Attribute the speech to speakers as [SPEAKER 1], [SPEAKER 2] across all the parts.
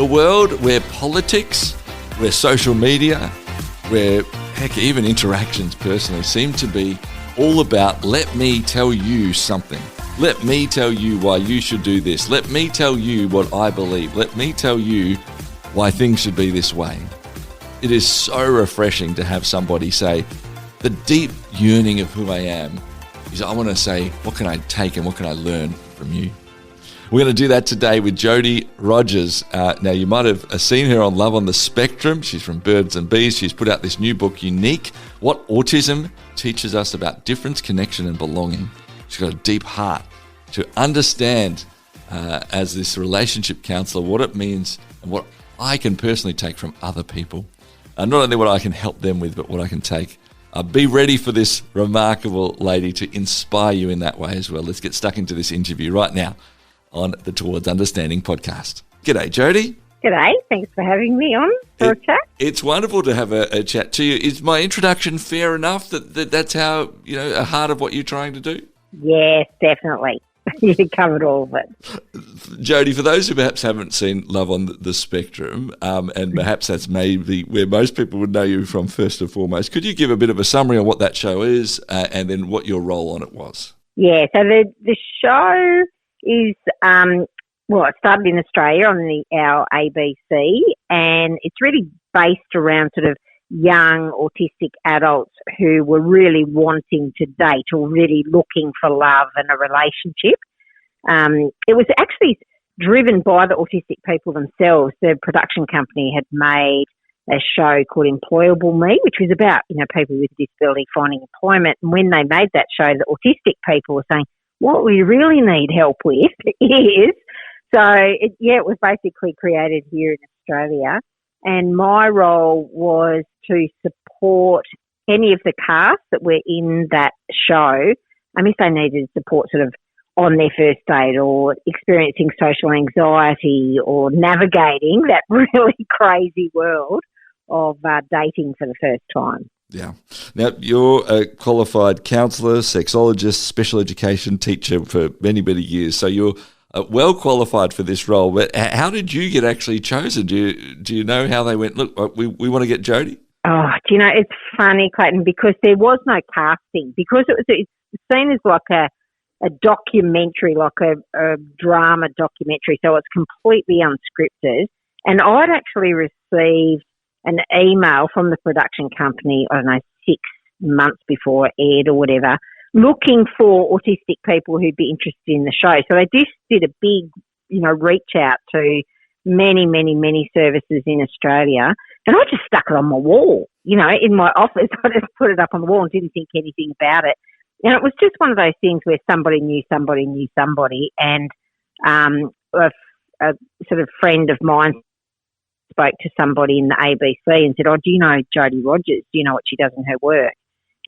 [SPEAKER 1] a world where politics, where social media, where heck, even interactions personally seem to be all about let me tell you something. Let me tell you why you should do this. Let me tell you what I believe. Let me tell you why things should be this way. It is so refreshing to have somebody say, the deep yearning of who I am is I want to say, what can I take and what can I learn from you? We're going to do that today with Jodi Rodgers. Now, you might have seen her on Love on the Spectrum. She's from Birds and Bees. She's put out this new book, Unique, What Autism Teaches Us About Difference, Connection and Belonging. She's got a deep heart to understand, as this relationship counsellor, what it means and what I can personally take from other people. Not only what I can help them with, but what I can take. Be ready for this remarkable lady to inspire you in that way as well. Let's get stuck into this interview right now on the Towards Understanding podcast. G'day, Jodi.
[SPEAKER 2] G'day. Thanks for having me on for a chat.
[SPEAKER 1] It's wonderful to have a chat to you. Is my introduction fair enough that's how, a heart of what you're trying to do?
[SPEAKER 2] Yes, definitely. You covered all of it.
[SPEAKER 1] Jodi, for those who perhaps haven't seen Love on the Spectrum, and perhaps that's maybe where most people would know you from first and foremost, could you give a bit of a summary on what that show is and then what your role on it was?
[SPEAKER 2] Yeah, so the show is, it started in Australia on our ABC, and it's really based around sort of young autistic adults who were really wanting to date or really looking for love and a relationship. It was actually driven by the autistic people themselves. The production company had made a show called Employable Me, which was about, people with disability finding employment. And when they made that show, the autistic people were saying, what we really need help with is, it was basically created here in Australia. And my role was to support any of the cast that were in that show. If they needed support sort of on their first date or experiencing social anxiety or navigating that really crazy world of dating for the first time.
[SPEAKER 1] Yeah. Now, you're a qualified counsellor, sexologist, special education teacher for many, many years. So you're well qualified for this role. But how did you get actually chosen? Do you know how they went, look, we want to get Jodi?
[SPEAKER 2] Oh, it's funny, Clayton, because there was no casting. Because it's seen as like a documentary, like a drama documentary. So it's completely unscripted. And I'd actually received an email from the production company, 6 months before it aired or whatever, looking for autistic people who'd be interested in the show. So they just did a big, reach out to many, many, many services in Australia. And I just stuck it on my wall, in my office. I just put it up on the wall and didn't think anything about it. And it was just one of those things where somebody knew somebody knew somebody. And a sort of friend of mine spoke to somebody in the ABC and said, oh, do you know Jodi Rodgers? Do you know what she does in her work?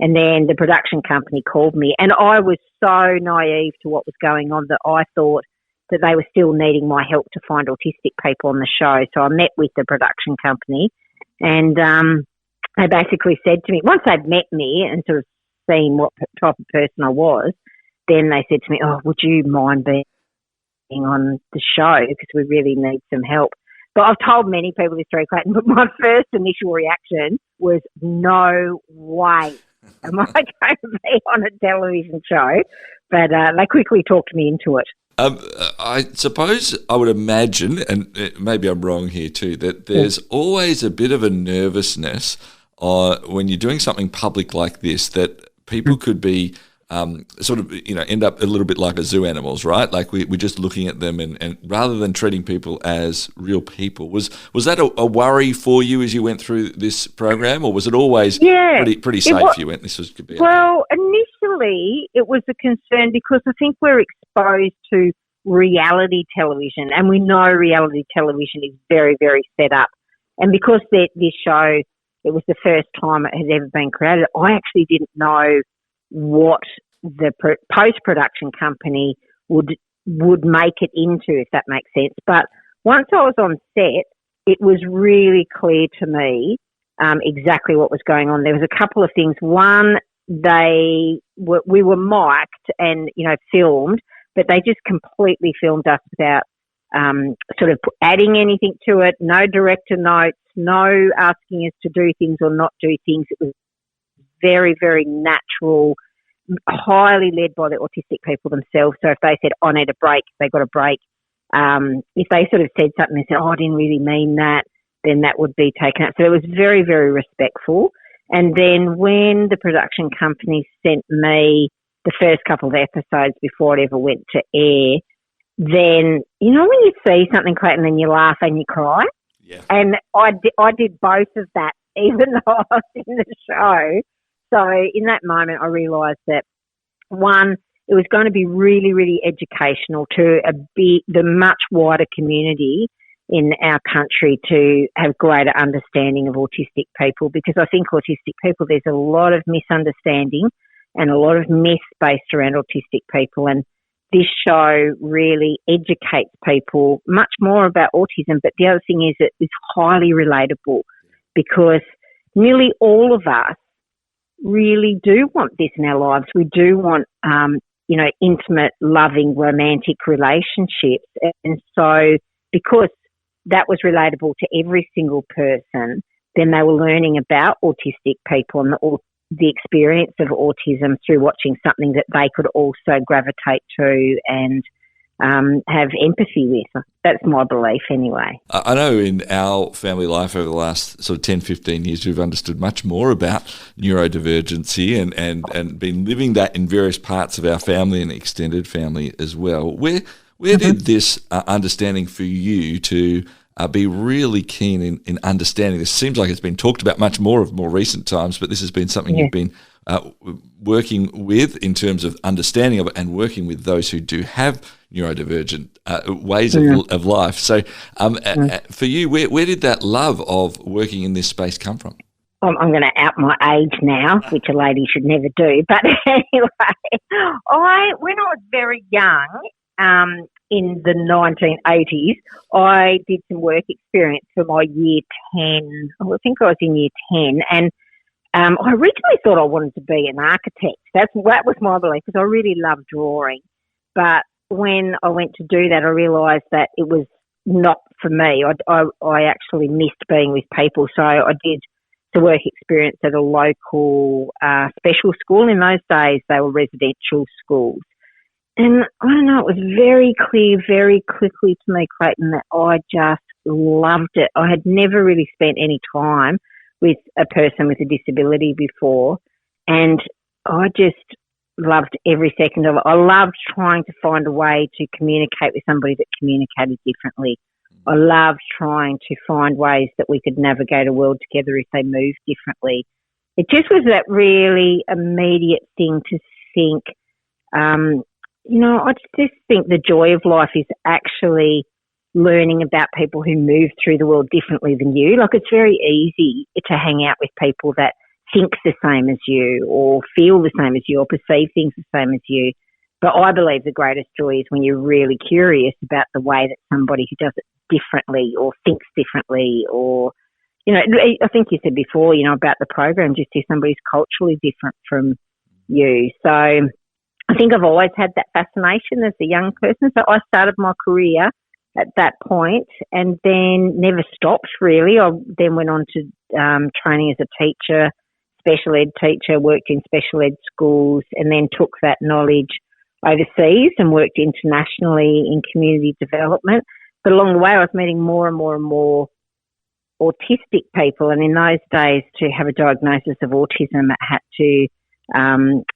[SPEAKER 2] And then the production company called me, and I was so naive to what was going on that I thought that they were still needing my help to find autistic people on the show. So I met with the production company, and they basically said to me, once they'd met me and sort of seen what type of person I was, then they said to me, oh, would you mind being on the show because we really need some help. But I've told many people this story, Clayton, but my first initial reaction was, no way am I going to be on a television show? But they quickly talked me into it.
[SPEAKER 1] I suppose I would imagine, and maybe I'm wrong here too, that there's always a bit of a nervousness when you're doing something public like this, that people could be end up a little bit like a zoo animals, right? Like we're just looking at them and rather than treating people as real people. Was that a worry for you as you went through this program, or was it always pretty safe? You went, could be.
[SPEAKER 2] Well, initially it was a concern because I think we're exposed to reality television, and we know reality television is very, very set up. And because this show, it was the first time it had ever been created, I actually didn't know what the post-production company would make it into, if that makes sense. But once I was on set, it was really clear to me exactly what was going on. There was a couple of things. One, we were mic'd and, filmed, but they just completely filmed us without sort of adding anything to it, no director notes, no asking us to do things or not do things. It was very, very natural, highly led by the autistic people themselves. So if they said, I need a break, they got a break. If they sort of said something and said, I didn't really mean that, then that would be taken out. So it was very, very respectful. And then when the production company sent me the first couple of episodes before it ever went to air, then, you know, when you see something, Clayton, and you laugh and you cry?
[SPEAKER 1] Yeah.
[SPEAKER 2] And I did both of that, even though I was in the show. So in that moment, I realised that, one, it was going to be really, really educational to the much wider community in our country to have greater understanding of autistic people, because I think autistic people, there's a lot of misunderstanding and a lot of myths based around autistic people, and this show really educates people much more about autism. But the other thing is that it's highly relatable, because nearly all of us really do want this in our lives. We do want, intimate, loving, romantic relationships. And so because that was relatable to every single person, then they were learning about autistic people and the experience of autism through watching something that they could also gravitate to and have empathy with. That's my belief anyway.
[SPEAKER 1] I know in our family life over the last sort of 10, 15 years, we've understood much more about neurodivergency and been living that in various parts of our family and extended family as well. Where did this understanding for you to be really keen in understanding this? Seems like it's been talked about much more of more recent times, but this has been something you've been working with in terms of understanding of it and working with those who do have neurodivergent ways of life. So for you, where did that love of working in this space come from?
[SPEAKER 2] I'm going to out my age now, which a lady should never do. But anyway, when I was very young, in the 1980s, I did some work experience for my year 10. I think I was in year 10, and I originally thought I wanted to be an architect. That was my belief, because I really loved drawing. But when I went to do that, I realised that it was not for me. I actually missed being with people, so I did the work experience at a local special school. In those days, they were residential schools. And I don't know, it was very clear very quickly to me, Clayton, that I just loved it. I had never really spent any time with a person with a disability before, and I just loved every second of it. I loved trying to find a way to communicate with somebody that communicated differently. I loved trying to find ways that we could navigate a world together if they moved differently. It just was that really immediate thing to think, I just think the joy of life is actually learning about people who move through the world differently than you. Like, it's very easy to hang out with people that think the same as you or feel the same as you or perceive things the same as you. But I believe the greatest joy is when you're really curious about the way that somebody who does it differently or thinks differently, or, I think you said before, about the program, just if somebody's culturally different from you. So I think I've always had that fascination as a young person. So I started my career at that point and then never stopped, really. I then went on to training as a teacher, special ed teacher, worked in special ed schools, and then took that knowledge overseas and worked internationally in community development. But along the way, I was meeting more and more and more autistic people. And in those days, to have a diagnosis of autism, it had to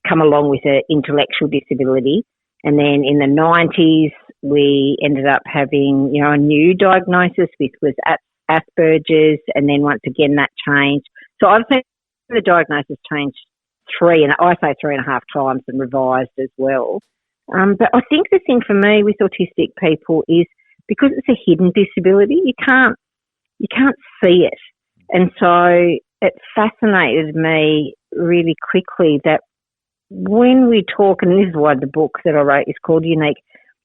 [SPEAKER 2] come along with an intellectual disability. And then in the 90s, we ended up having, a new diagnosis, which was Asperger's. And then once again, that changed. So I've seen the diagnosis change 3.5 times and revised as well. But I think the thing for me with autistic people is because it's a hidden disability, you can't see it. And so it fascinated me really quickly that when we talk, and this is why the book that I wrote is called Unique,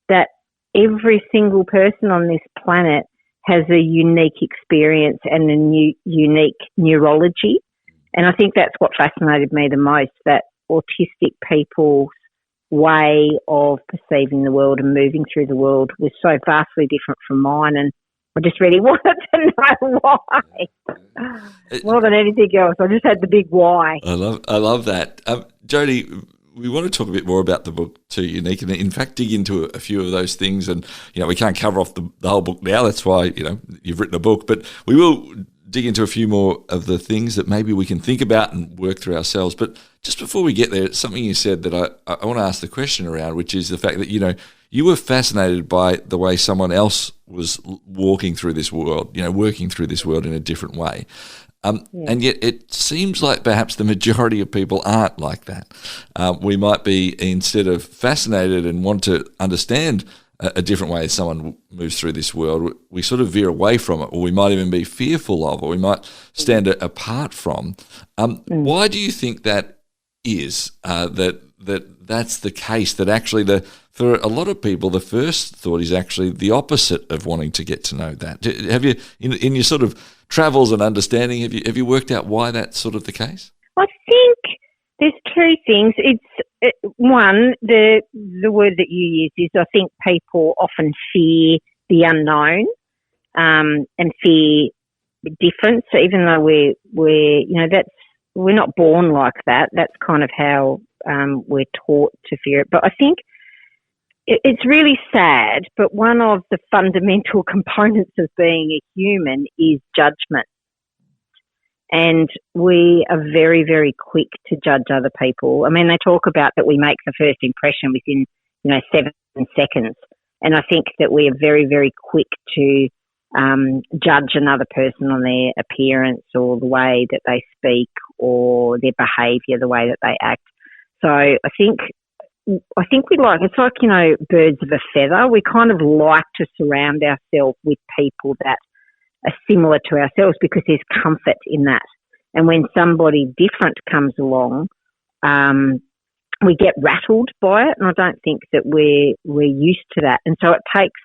[SPEAKER 2] that every single person on this planet has a unique experience and a unique neurology. And I think that's what fascinated me the most, that autistic people's way of perceiving the world and moving through the world was so vastly different from mine, and I just really wanted to know why. More than anything else, I just had the big why.
[SPEAKER 1] I love that. Jodi, we want to talk a bit more about the book too, Unique, and in fact dig into a few of those things. And, we can't cover off the whole book now. That's why, you've written a book. But we will dig into a few more of the things that maybe we can think about and work through ourselves. But just before we get there, it's something you said that I want to ask the question around, which is the fact that, you were fascinated by the way someone else was walking through this world, working through this world in a different way. And yet it seems like perhaps the majority of people aren't like that. We might be, instead of fascinated and want to understand a different way someone moves through this world, we sort of veer away from it, or we might even be fearful of, or we might stand apart from. Why do you think that is, that's the case, that actually for a lot of people, the first thought is actually the opposite of wanting to get to know that? Have you, in your sort of travels and understanding, have you worked out why that's sort of the case?
[SPEAKER 2] I think there's two things. It's one, the word that you use is, I think people often fear the unknown and fear difference. So even though we're not born like that. That's kind of how we're taught to fear it. But I think it's really sad, but one of the fundamental components of being a human is judgment. And we are very, very quick to judge other people. I mean, they talk about that we make the first impression within, 7 seconds. And I think that we are very, very quick to judge another person on their appearance or the way that they speak or their behaviour, the way that they act. So I think we like, it's like, birds of a feather. We kind of like to surround ourselves with people that are similar to ourselves because there's comfort in that. And when somebody different comes along, we get rattled by it, and I don't think that we're used to that. And so it takes,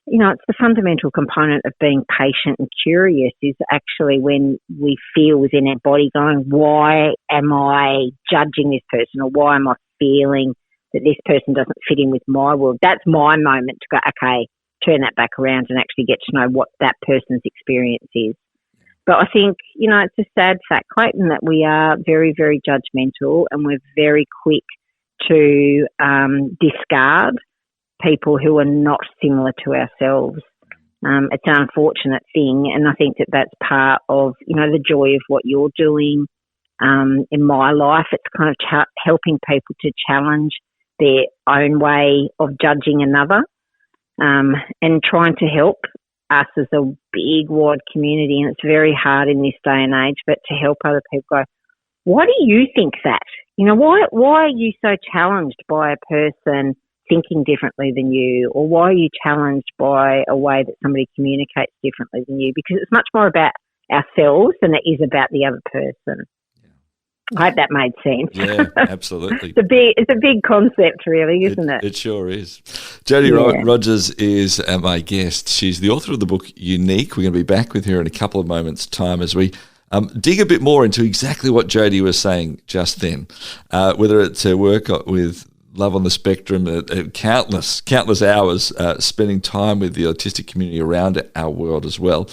[SPEAKER 2] it's the fundamental component of being patient and curious is actually when we feel within our body going, why am I judging this person, or why am I feeling that this person doesn't fit in with my world? That's my moment to go, okay, turn that back around and actually get to know what that person's experience is. But I think, it's a sad fact, Clayton, that we are very, very judgmental, and we're very quick to discard people who are not similar to ourselves. It's an unfortunate thing, and I think that that's part of, the joy of what you're doing in my life. It's kind of helping people to challenge their own way of judging another, and trying to help us as a big, wide community. And it's very hard in this day and age, but to help other people go, why do you think that? Why are you so challenged by a person thinking differently than you? Or why are you challenged by a way that somebody communicates differently than you? Because it's much more about ourselves than it is about the other person. I hope that made sense.
[SPEAKER 1] Yeah, absolutely.
[SPEAKER 2] It's a big concept, really, isn't it?
[SPEAKER 1] It sure is. Jodi Rodgers is my guest. She's the author of the book Unique. We're going to be back with her in a couple of moments' time as we dig a bit more into exactly what Jodi was saying just then, whether it's her work with Love on the Spectrum, countless hours spending time with the autistic community around our world as well.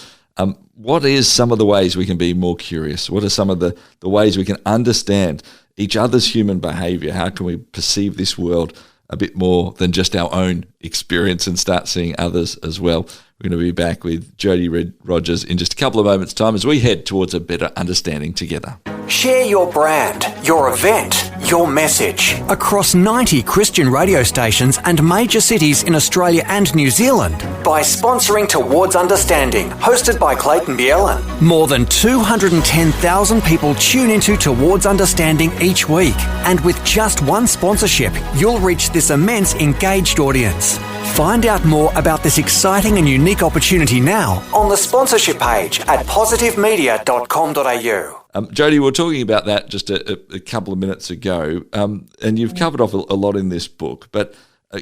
[SPEAKER 1] What is some of the ways we can be more curious? What are some of the ways we can understand each other's human behaviour? How can we perceive this world a bit more than just our own experience and start seeing others as well? We're going to be back with Jodi Rodgers in just a couple of moments' time as we head towards a better understanding together.
[SPEAKER 3] Share your brand, your event, your message across 90 Christian radio stations and major cities in Australia and New Zealand by sponsoring Towards Understanding, hosted by Clayton Bielen. More than 210,000 people tune into Towards Understanding each week, and with just one sponsorship, you'll reach this immense engaged audience. Find out more about this exciting and unique opportunity now on the sponsorship page at positivemedia.com.au.
[SPEAKER 1] Jodi, we were talking about that just a couple of minutes ago, and you've covered off a lot in this book, but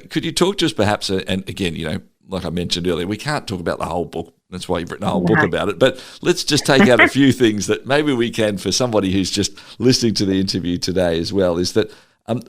[SPEAKER 1] could you talk to us perhaps, and again, like I mentioned earlier, we can't talk about the whole book, that's why you've written a whole book about it, but let's just take out a few things that maybe we can for somebody who's just listening to the interview today as well, is that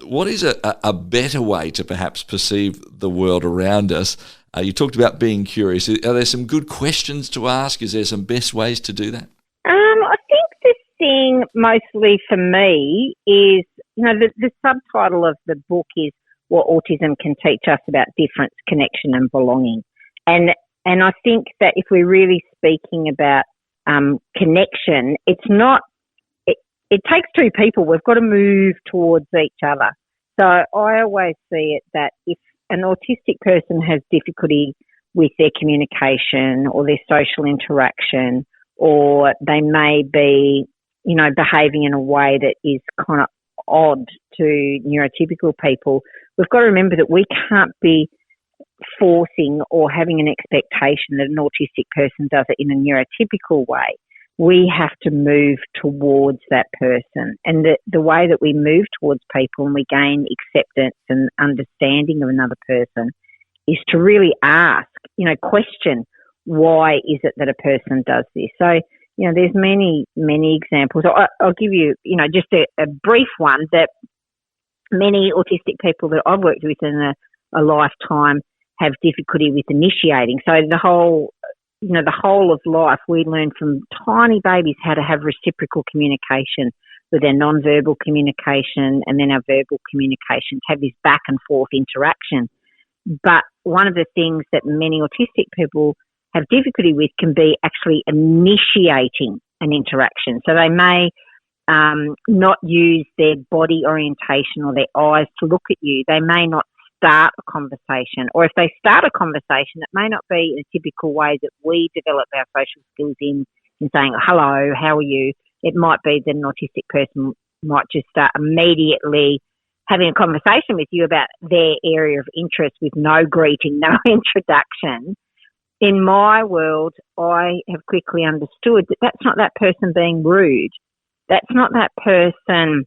[SPEAKER 1] What is a better way to perhaps perceive the world around us? You talked about being curious. Are there some good questions to ask? Is there some best ways to do that?
[SPEAKER 2] I think the thing mostly for me is, the subtitle of the book is What Autism Can Teach Us About Difference, Connection and Belonging. And I think that if we're really speaking about connection, it's not, it takes two people. We've got to move towards each other. So I always see it that if an autistic person has difficulty with their communication or their social interaction, or they may be, behaving in a way that is kind of odd to neurotypical people, we've got to remember that we can't be forcing or having an expectation that an autistic person does it in a neurotypical way. We have to move towards that person. And the way that we move towards people and we gain acceptance and understanding of another person is to really ask, question, why is it that a person does this? So, there's many, many examples. I'll give you, just a brief one that many autistic people that I've worked with in a lifetime have difficulty with initiating. So the whole of life, we learn from tiny babies how to have reciprocal communication with their non-verbal communication and then our verbal communication, to have this back and forth interaction. But one of the things that many autistic people have difficulty with can be actually initiating an interaction. So they may not use their body orientation or their eyes to look at you. They may not start a conversation, or if they start a conversation, it may not be in a typical way that we develop our social skills in saying, hello, how are you? It might be that an autistic person might just start immediately having a conversation with you about their area of interest with no greeting, no introduction. In my world, I have quickly understood that that's not that person being rude. That's not that person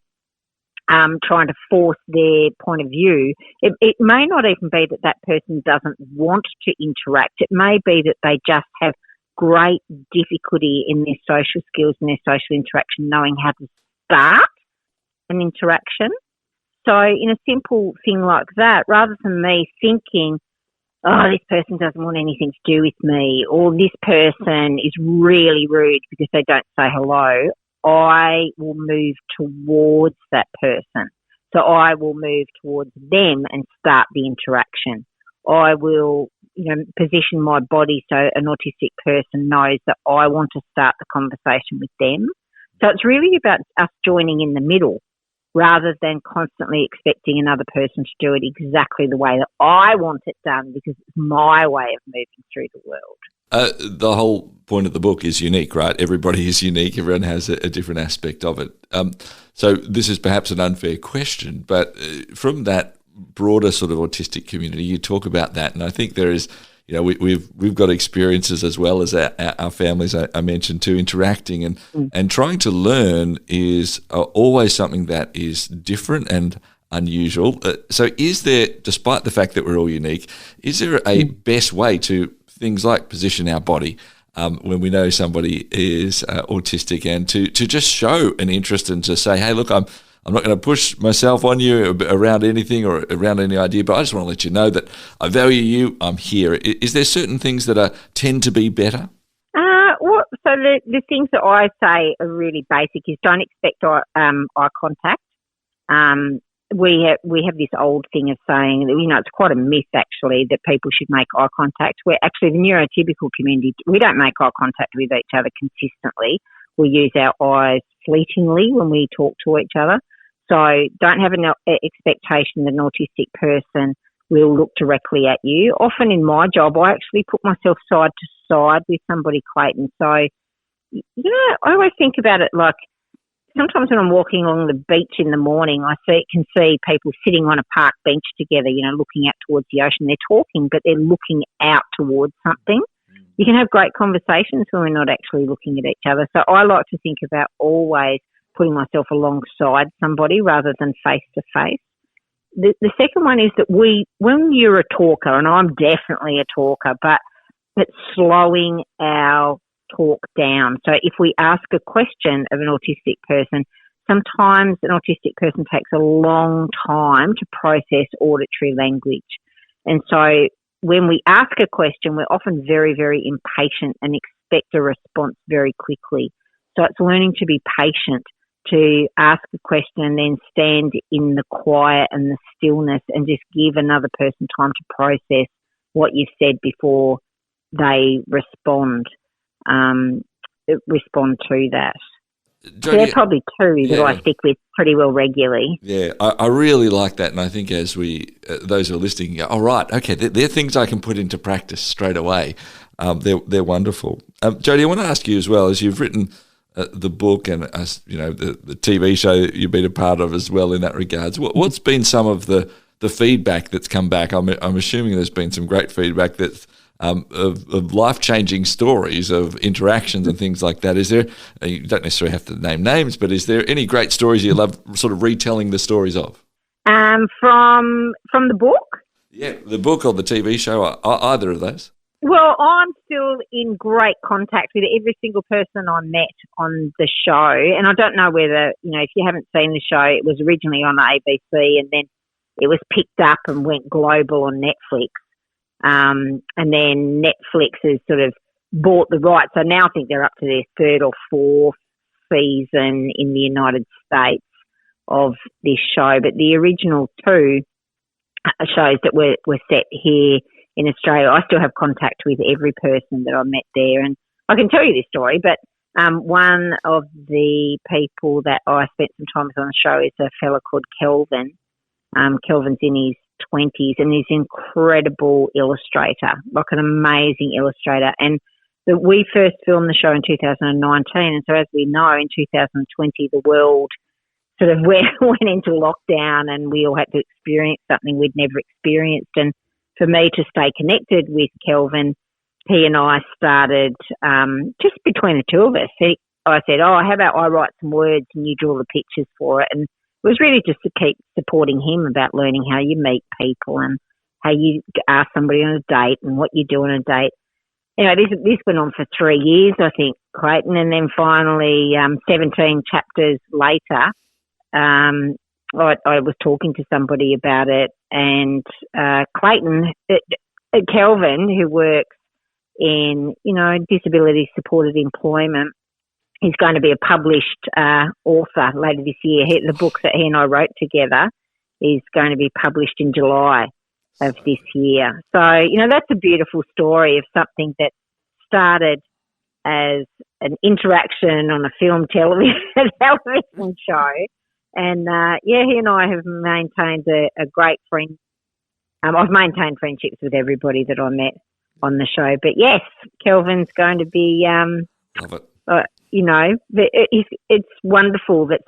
[SPEAKER 2] trying to force their point of view. It may not even be that that person doesn't want to interact. It may be that they just have great difficulty in their social skills and their social interaction, knowing how to start an interaction. So in a simple thing like that, rather than me thinking, oh, this person doesn't want anything to do with me, or this person is really rude because they don't say hello, I will move towards that person. So I will move towards them and start the interaction. I will, position my body so an autistic person knows that I want to start the conversation with them. So it's really about us joining in the middle rather than constantly expecting another person to do it exactly the way that I want it done because it's my way of moving through the world.
[SPEAKER 1] The whole point of the book is unique, right? Everybody is unique. Everyone has a different aspect of it. So this is perhaps an unfair question, but from that broader sort of autistic community, you talk about that, and I think there is, we've got experiences as well as our families. I mentioned too, interacting and trying to learn is always something that is different and unusual. So is there, despite the fact that we're all unique, is there a best way to things like position our body when we know somebody is autistic, and to just show an interest and to say, hey, look, I'm not going to push myself on you around anything or around any idea, but I just want to let you know that I value you, I'm here. Is there certain things that tend to be better?
[SPEAKER 2] So the things that I say are really basic is don't expect eye contact. We have this old thing of saying that, it's quite a myth actually that people should make eye contact. Where actually the neurotypical community, we don't make eye contact with each other consistently. We use our eyes fleetingly when we talk to each other. So don't have an expectation that an autistic person will look directly at you. Often in my job, I actually put myself side to side with somebody, Clayton. So, I always think about it like sometimes when I'm walking along the beach in the morning, I can see people sitting on a park bench together, looking out towards the ocean. They're talking, but they're looking out towards something. You can have great conversations when we're not actually looking at each other. So I like to think about always putting myself alongside somebody rather than face to face. The second one is that when you're a talker, and I'm definitely a talker, but it's slowing our talk down. So if we ask a question of an autistic person, sometimes an autistic person takes a long time to process auditory language. And so when we ask a question, we're often very, very impatient and expect a response very quickly. So it's learning to be patient, to ask a question and then stand in the quiet and the stillness and just give another person time to process what you've said before they respond to that.
[SPEAKER 1] Jodi,
[SPEAKER 2] there are probably two that I stick with pretty well regularly.
[SPEAKER 1] Yeah, I really like that, and I think as those who are listening go, all right, okay, they're things I can put into practice straight away. They're wonderful. Jodi, I want to ask you as well, as you've written the book and the TV show that you've been a part of as well in that regards. What's been some of the feedback that's come back? I'm assuming there's been some great feedback that's of life-changing stories of interactions and things like that. Is there? You don't necessarily have to name names, but is there any great stories you love sort of retelling the stories of?
[SPEAKER 2] From the book?
[SPEAKER 1] Yeah, the book or the TV show, either of those.
[SPEAKER 2] Well, I'm still in great contact with every single person I met on the show. And I don't know whether, if you haven't seen the show, it was originally on ABC and then it was picked up and went global on Netflix. And then Netflix has sort of bought the rights. So now I think they're up to their third or fourth season in the United States of this show. But the original two shows that were set here in Australia, I still have contact with every person that I met there. And I can tell you this story, but one of the people that I spent some time with on the show is a fella called Kelvin. Kelvin's in his 20s and he's an incredible illustrator, like an amazing illustrator. And we first filmed the show in 2019, and so as we know, in 2020 the world sort of went into lockdown and we all had to experience something we'd never experienced. And for me to stay connected with Kelvin, he and I started just between the two of us. I said, how about I write some words and you draw the pictures for it? And it was really just to keep supporting him about learning how you meet people and how you ask somebody on a date and what you do on a date. This went on for 3 years, I think, Clayton, and then finally 17 chapters later, I was talking to somebody about it, and Clayton, Kelvin, who works in, disability supported employment, he's going to be a published author later this year. The book that he and I wrote together is going to be published in July of this year. So, that's a beautiful story of something that started as an interaction on a film television show. And, he and I have maintained a great friend. I've maintained friendships with everybody that I met on the show. But, yes, Kelvin's going to be,
[SPEAKER 1] love it.
[SPEAKER 2] It's wonderful that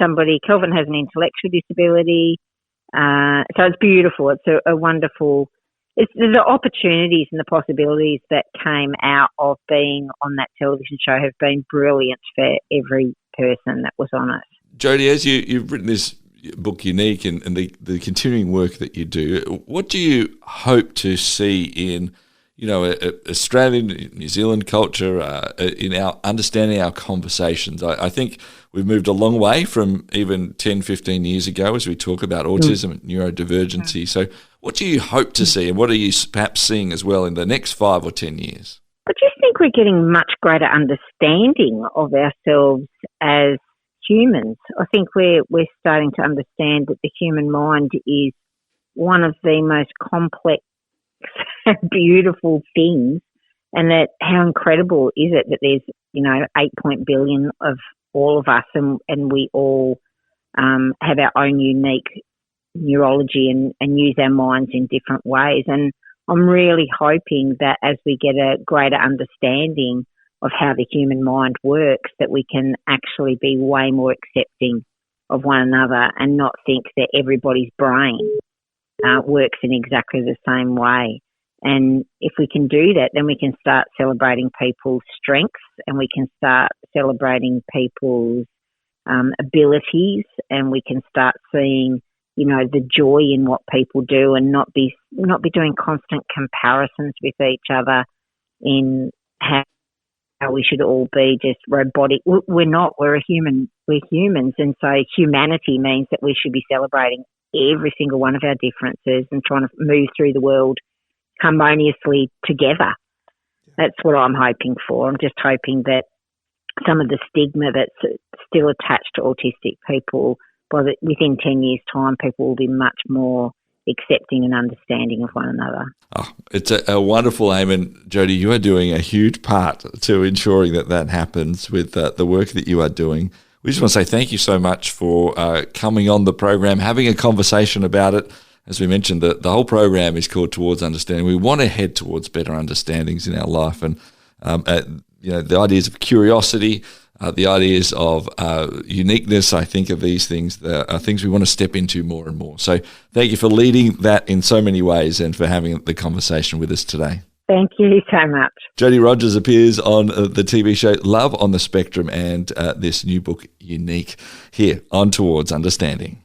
[SPEAKER 2] Kelvin has an intellectual disability. So it's beautiful. It's a wonderful, the opportunities and the possibilities that came out of being on that television show have been brilliant for every person that was on it. Jodi,
[SPEAKER 1] as you've written this book, Unique, and the continuing work that you do, what do you hope to see in, Australian, New Zealand culture, in our understanding our conversations? I think we've moved a long way from even 10, 15 years ago as we talk about autism and neurodivergency. So what do you hope to see, and what are you perhaps seeing as well in the next 5 or 10 years?
[SPEAKER 2] I just think we're getting much greater understanding of ourselves as humans. I think we're starting to understand that the human mind is one of the most complex beautiful things, and that how incredible is it that there's 8 billion of all of us, and we all have our own unique neurology and use our minds in different ways. And I'm really hoping that as we get a greater understanding of how the human mind works, that we can actually be way more accepting of one another and not think that everybody's brain works in exactly the same way. And if we can do that, then we can start celebrating people's strengths, and we can start celebrating people's abilities, and we can start seeing, the joy in what people do, and not be doing constant comparisons with each other in how we should all be just robotic. We're not. We're a human we're humans, and so humanity means that we should be celebrating every single one of our differences and trying to move through the world harmoniously together. That's what I'm hoping for. I'm just hoping that some of the stigma that's still attached to autistic people, within 10 years' time, people will be much more accepting and understanding of one another.
[SPEAKER 1] Oh, it's a wonderful aim, and Jodi, you are doing a huge part to ensuring that happens with the work that you are doing. We just want to say thank you so much for coming on the program, having a conversation about it. As we mentioned, the whole program is called Towards Understanding. We want to head towards better understandings in our life, and the ideas of curiosity, the ideas of uniqueness, I think of these things are things we want to step into more and more. So thank you for leading that in so many ways and for having the conversation with us today.
[SPEAKER 2] Thank you so much.
[SPEAKER 1] Jodi Rodgers appears on the TV show Love on the Spectrum and this new book, Unique, here on Towards Understanding.